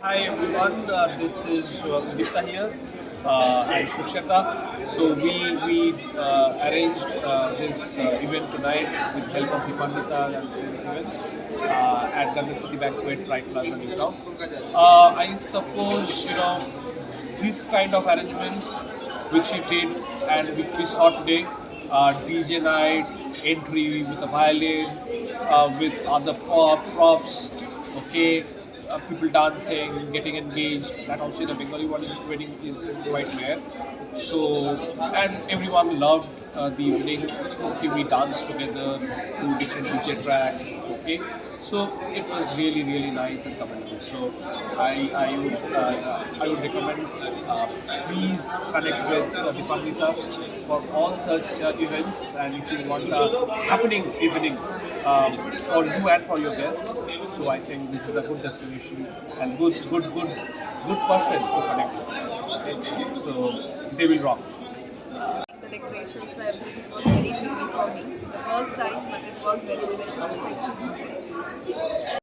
Hi everyone, this is Gita here and Shusheta. So we arranged this event tonight with help of the Pandita and Sales Events at Ganapati Banquet Right Plaza New Town. I suppose these kind of arrangements which we did and which we saw today, DJ night, entry with a violin, with other props, okay, people dancing, getting engaged. That also in a Bengali wedding is quite rare. So, and everyone loved the evening. Okay, we danced together to different DJ tracks. Okay, so it was really nice and commendable. So, I would recommend please connect with the Pandita for all such events, and if you want a happening evening for you and for your guest. So I think this is a good destination and good person to connect with. Okay? So they will rock. The decorations, everything was very creamy for me. The first time, but it was very special. Thank you so much.